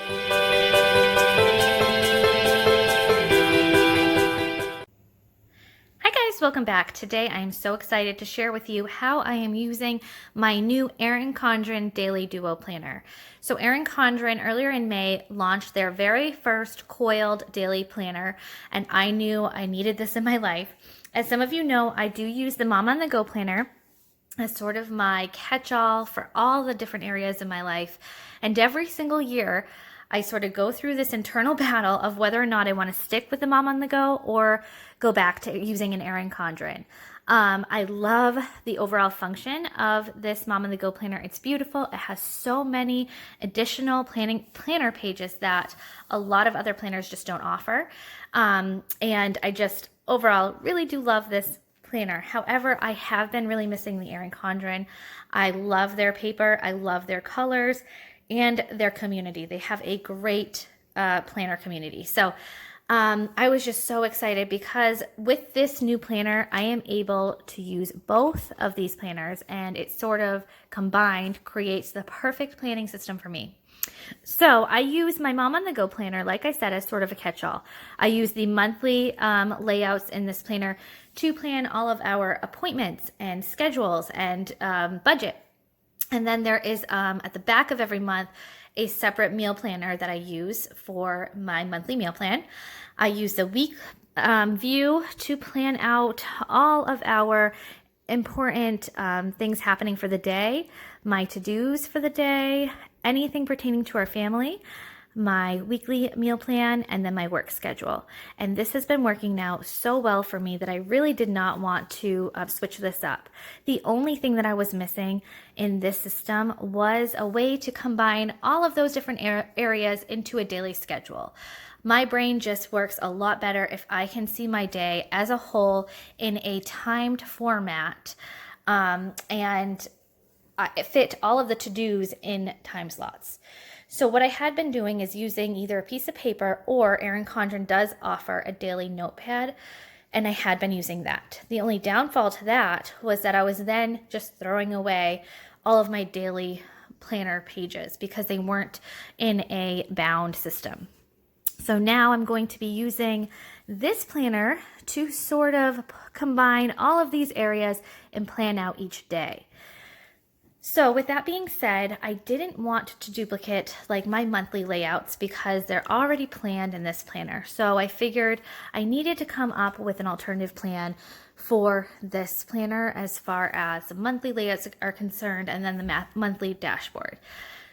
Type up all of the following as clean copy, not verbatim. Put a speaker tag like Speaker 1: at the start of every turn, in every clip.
Speaker 1: Hi guys, welcome back. Today I am so excited to share with you how I am using my new Erin Condren Daily Duo Planner. So Erin Condren earlier in May launched their very first coiled daily planner, and I knew I needed this in my life. As some of you know, I do use the Mom on the Go planner as sort of my catch-all for all the different areas of my life. And every single year, I sort of go through this internal battle of whether or not I want to stick with the Mom on the Go or go back to using an Erin Condren. I love the overall function of this Mom on the Go planner. It's beautiful. It has so many additional planner pages that a lot of other planners just don't offer. And I just overall really do love this planner. However, I have been really missing the Erin Condren. I love their paper. I love their colors and their community. They have a great planner community. So I was just so excited because with this new planner, I am able to use both of these planners, and it sort of combined creates the perfect planning system for me. So I use my Mom on the Go planner, like I said, as sort of a catch-all. I use the monthly layouts in this planner to plan all of our appointments and schedules and budget. And then there is at the back of every month a separate meal planner that I use for my monthly meal plan. I use the week view to plan out all of our important things happening for the day, my to-dos for the day, anything pertaining to our family, my weekly meal plan, and then my work schedule. And this has been working now so well for me that I really did not want to switch this up. The only thing that I was missing in this system was a way to combine all of those different areas into a daily schedule. My brain just works a lot better if I can see my day as a whole in a timed format, and fit all of the to-dos in time slots. So what I had been doing is using either a piece of paper, or Erin Condren does offer a daily notepad, and I had been using that. The only downfall to that was that I was then just throwing away all of my daily planner pages because they weren't in a bound system. So now I'm going to be using this planner to sort of combine all of these areas and plan out each day. So with that being said, I didn't want to duplicate like my monthly layouts because they're already planned in this planner. So I figured I needed to come up with an alternative plan for this planner as far as the monthly layouts are concerned, and then the monthly dashboard.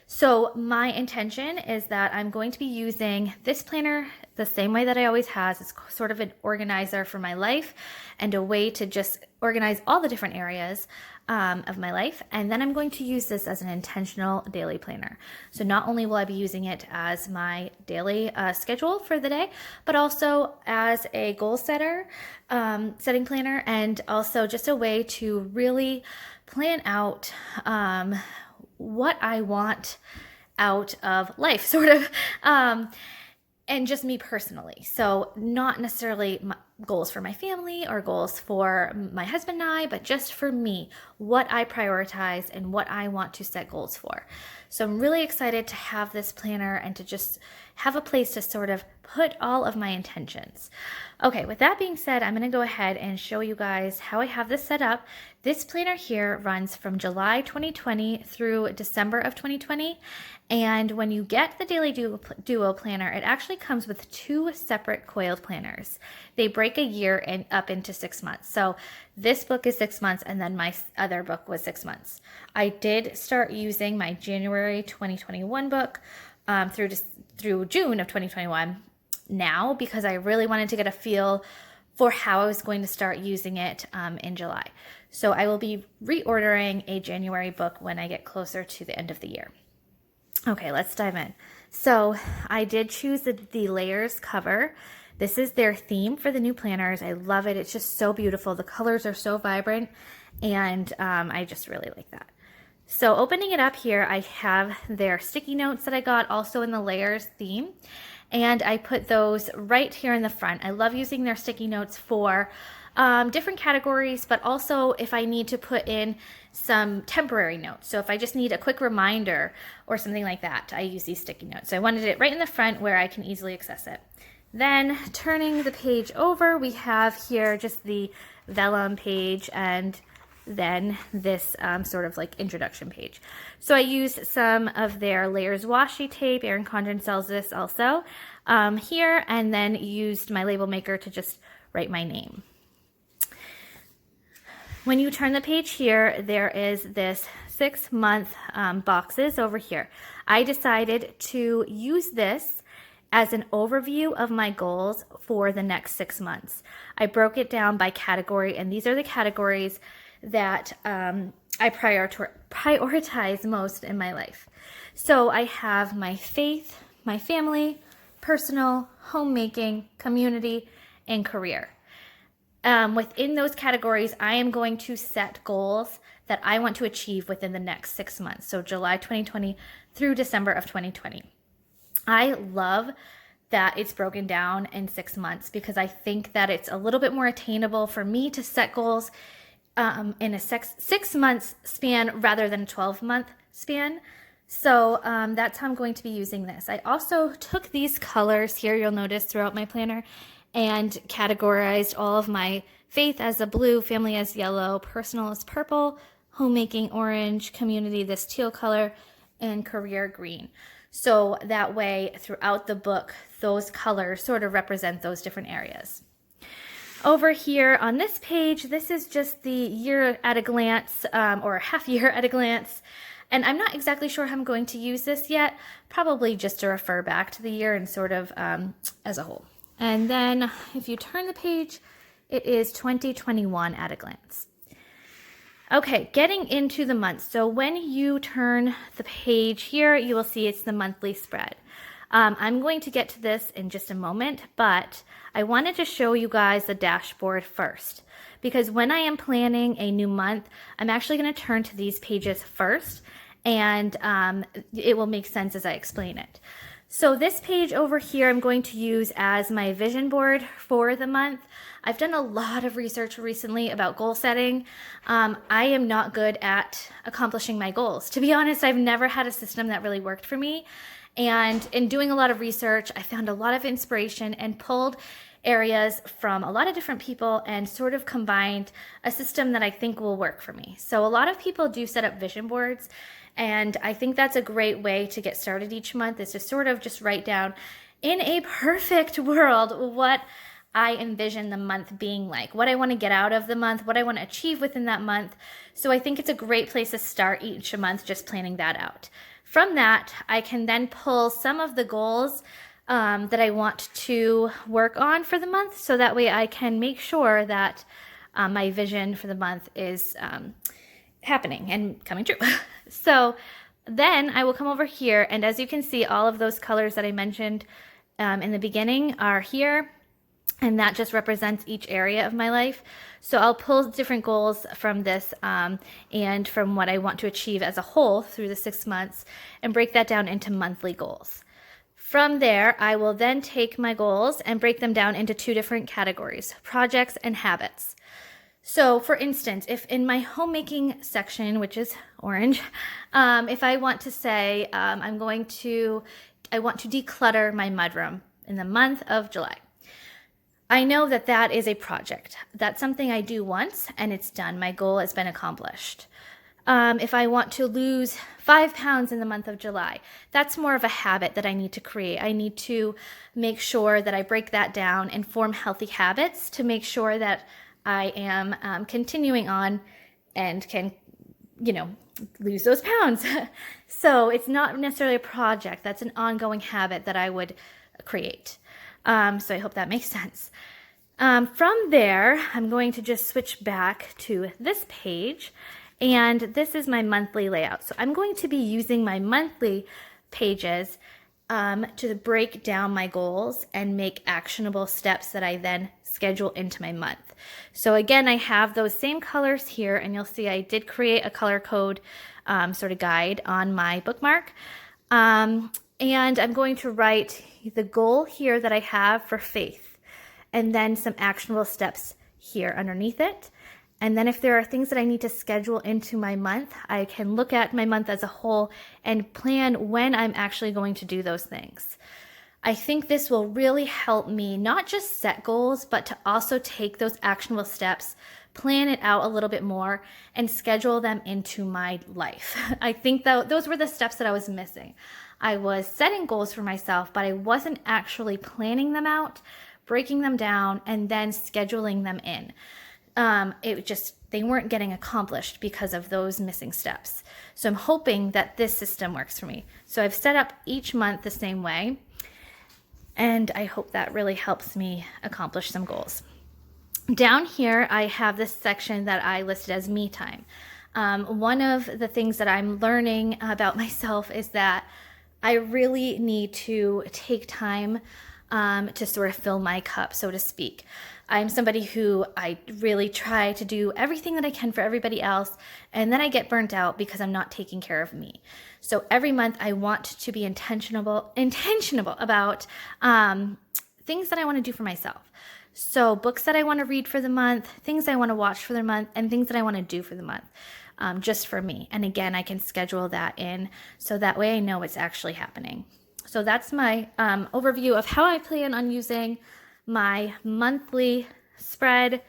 Speaker 1: So my intention is that I'm going to be using this planner the same way that I always has. It's sort of an organizer for my life and a way to just organize all the different areas of my life. And then I'm going to use this as an intentional daily planner. So not only will I be using it as my daily schedule for the day, but also as a goal setter, setting planner, and also just a way to really plan out what I want out of life, sort of, and just me personally. So not necessarily goals for my family or goals for my husband and I, but just for me, what I prioritize and what I want to set goals for. So I'm really excited to have this planner and to just have a place to sort of put all of my intentions. Okay, with that being said, I'm going to go ahead and show you guys how I have this set up. This planner here runs from July 2020 through December of 2020. And when you get the Daily Duo planner, it actually comes with two separate coiled planners. They break a year up into 6 months. So this book is 6 months, and then my other book was 6 months. I did start using my January 2021 book through June of 2021 now because I really wanted to get a feel for how I was going to start using it in July. So I will be reordering a January book when I get closer to the end of the year. Okay, let's dive in. So I did choose the layers cover. This is their theme for the new planners. I love it. It's just so beautiful. The colors are so vibrant, and I just really like that. So opening it up here, I have their sticky notes that I got also in the layers theme, and I put those right here in the front. I love using their sticky notes for different categories, but also if I need to put in some temporary notes. So if I just need a quick reminder or something like that, I use these sticky notes. So I wanted it right in the front where I can easily access it. Then turning the page over, we have here just the vellum page and then this sort of like introduction page. So I used some of their layers washi tape. Erin Condren sells this also here, and then used my label maker to just write my name. When you turn the page here, there is this 6-month boxes over here. I decided to use this as an overview of my goals for the next 6 months. I broke it down by category, and these are the categories that I prioritize most in my life. So I have my faith, my family, personal, homemaking, community, and career. Within those categories, I am going to set goals that I want to achieve within the next 6 months. So July 2020 through December of 2020. I love that it's broken down in 6 months because I think that it's a little bit more attainable for me to set goals in a 6 month span rather than a 12-month span. So that's how I'm going to be using this. I also took these colors here, you'll notice throughout my planner, and categorized all of my faith as a blue, family as yellow, personal as purple, homemaking orange, community this teal color, and career green. So that way throughout the book, those colors sort of represent those different areas. Over here on this page, this is just the year at a glance, or half year at a glance. And I'm not exactly sure how I'm going to use this yet, probably just to refer back to the year and sort of as a whole. And then if you turn the page, it is 2021 at a glance. Okay, getting into the months. So when you turn the page here, you will see it's the monthly spread. I'm going to get to this in just a moment, but I wanted to show you guys the dashboard first, because when I am planning a new month, I'm actually going to turn to these pages first, and it will make sense as I explain it. So this page over here, I'm going to use as my vision board for the month. I've done a lot of research recently about goal setting. I am not good at accomplishing my goals. To be honest, I've never had a system that really worked for me. And in doing a lot of research, I found a lot of inspiration and pulled areas from a lot of different people and sort of combined a system that I think will work for me. So a lot of people do set up vision boards, and I think that's a great way to get started each month, is to sort of just write down in a perfect world what I envision the month being like, what I want to get out of the month, what I want to achieve within that month. So I think it's a great place to start each month, just planning that out. From that, I can then pull some of the goals that I want to work on for the month, so that way I can make sure that my vision for the month is happening and coming true. So then I will come over here, and as you can see, all of those colors that I mentioned in the beginning are here, and that just represents each area of my life. So I'll pull different goals from this and from what I want to achieve as a whole through the 6 months and break that down into monthly goals. From there, I will then take my goals and break them down into 2 different categories, projects and habits. So for instance, if in my homemaking section, which is orange, if I want to say I want to declutter my mudroom in the month of July. I know that that is a project. That's something I do once and it's done. My goal has been accomplished. If I want to lose 5 pounds in the month of July, that's more of a habit that I need to create. I need to make sure that I break that down and form healthy habits to make sure that I am continuing on and can, lose those pounds. So it's not necessarily a project. That's an ongoing habit that I would create. So I hope that makes sense. From there, I'm going to just switch back to this page, and this is my monthly layout. So I'm going to be using my monthly pages to break down my goals and make actionable steps that I then schedule into my month. So again, I have those same colors here, and you'll see I did create a color code sort of guide on my bookmark. And I'm going to write the goal here that I have for faith, and then some actionable steps here underneath it. And then if there are things that I need to schedule into my month, I can look at my month as a whole and plan when I'm actually going to do those things. I think this will really help me not just set goals, but to also take those actionable steps, plan it out a little bit more, and schedule them into my life. I think that those were the steps that I was missing. I was setting goals for myself, but I wasn't actually planning them out, breaking them down, and then scheduling them in. They weren't getting accomplished because of those missing steps. So I'm hoping that this system works for me. So I've set up each month the same way, and I hope that really helps me accomplish some goals. Down here, I have this section that I listed as me time. One of the things that I'm learning about myself is that I really need to take time to sort of fill my cup, so to speak. I'm somebody who I really try to do everything that I can for everybody else, and then I get burnt out because I'm not taking care of me. So every month I want to be intentional about things that I want to do for myself. So books that I want to read for the month, things I want to watch for the month, and things that I want to do for the month, just for me. And again, I can schedule that in so that way I know it's actually happening. So that's my overview of how I plan on using my monthly spread,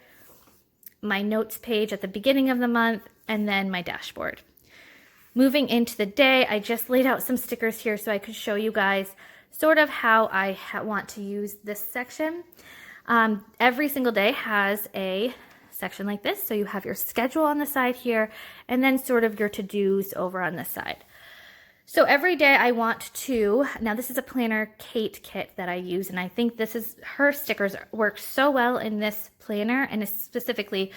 Speaker 1: my notes page at the beginning of the month, and then my dashboard. Moving into the day, I just laid out some stickers here so I could show you guys sort of how I want to use this section. Every single day has a section like this. So you have your schedule on the side here, and then sort of your to-dos over on this side. So every day I want to, now this is a planner Kate kit that I use, and I think her stickers work so well in this planner, and specifically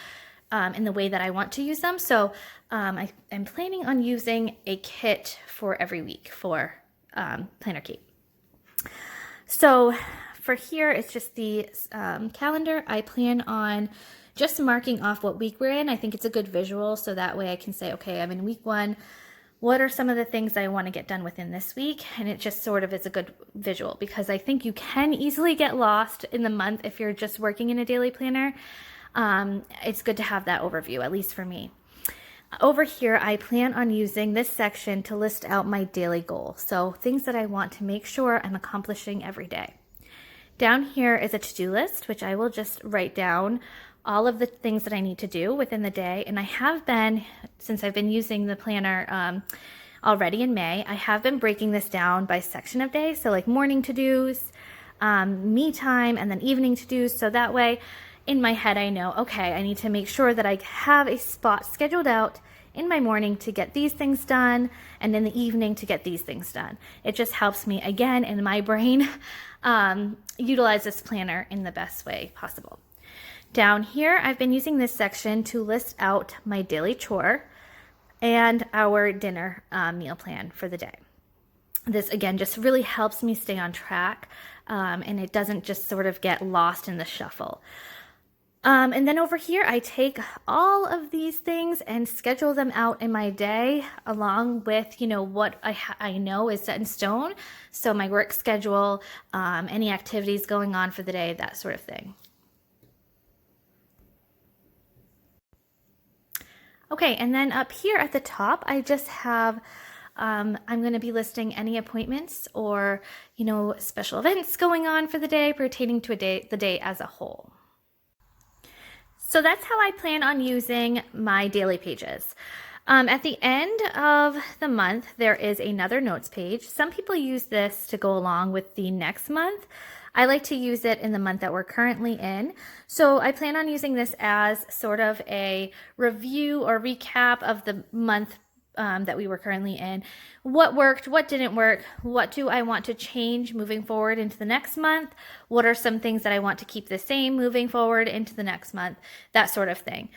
Speaker 1: in the way that I want to use them. So I'm planning on using a kit for every week for Planner Kate. So for here, it's just the calendar. I plan on just marking off what week we're in. I think it's a good visual, so that way I can say, okay, I'm in week 1. What are some of the things I want to get done within this week? And it just sort of is a good visual, because I think you can easily get lost in the month if you're just working in a daily planner. It's good to have that overview, at least for me. Over here, I plan on using this section to list out my daily goal. So things that I want to make sure I'm accomplishing every day. Down here is a to-do list, which I will just write down all of the things that I need to do within the day. And I have been, since I've been using the planner already in May, I have been breaking this down by section of day. So like morning to-dos, me time, and then evening to-dos. So that way in my head, I know, okay, I need to make sure that I have a spot scheduled out in my morning to get these things done, and in the evening to get these things done. It just helps me, again, in my brain, utilize this planner in the best way possible. Down here, I've been using this section to list out my daily chore and our dinner meal plan for the day. This, again, just really helps me stay on track, and it doesn't just sort of get lost in the shuffle. And then over here, I take all of these things and schedule them out in my day along with, what I know is set in stone. So my work schedule, any activities going on for the day, that sort of thing. Okay, and then up here at the top, I just have, I'm going to be listing any appointments or, special events going on for the day pertaining to the day as a whole. So that's how I plan on using my daily pages. At the end of the month, there is another notes page. Some people use this to go along with the next month. I like to use it in the month that we're currently in. So I plan on using this as sort of a review or recap of the month that we were currently in. What worked, what didn't work, what do I want to change moving forward into the next month? What are some things that I want to keep the same moving forward into the next month? That sort of thing.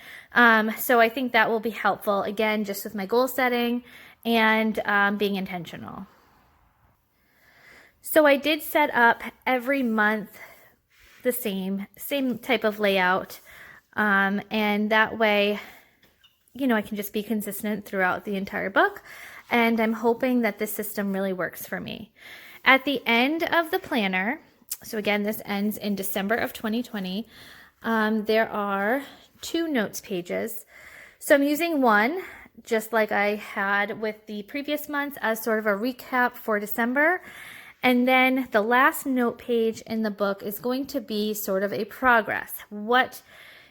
Speaker 1: So I think that will be helpful, again, just with my goal setting and being intentional. So I did set up every month the same type of layout, and that way, I can just be consistent throughout the entire book, and I'm hoping that this system really works for me. At the end of the planner, so again, this ends in December of 2020, There are 2 notes pages. So I'm using one, just like I had with the previous months, as sort of a recap for December. And then the last note page in the book is going to be sort of a progress. What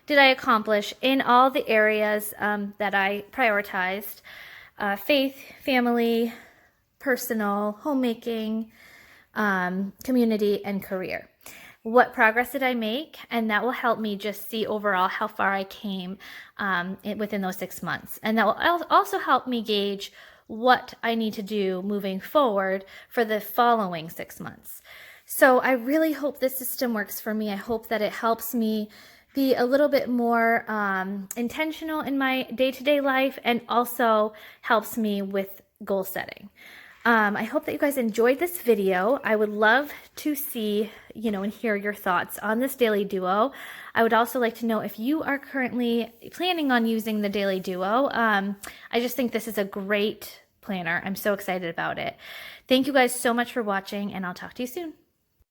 Speaker 1: did I accomplish in all the areas that I prioritized? Faith, family, personal, homemaking, community, and career. What progress did I make? And that will help me just see overall how far I came within those 6 months. And that will also help me gauge what I need to do moving forward for the following 6 months. So I really hope this system works for me. I hope that it helps me be a little bit more intentional in my day-to-day life, and also helps me with goal setting. I hope that you guys enjoyed this video. I would love to see, and hear your thoughts on this Daily Duo. I would also like to know if you are currently planning on using the Daily Duo. I just think this is a great planner. I'm so excited about it. Thank you guys so much for watching, and I'll talk to you soon.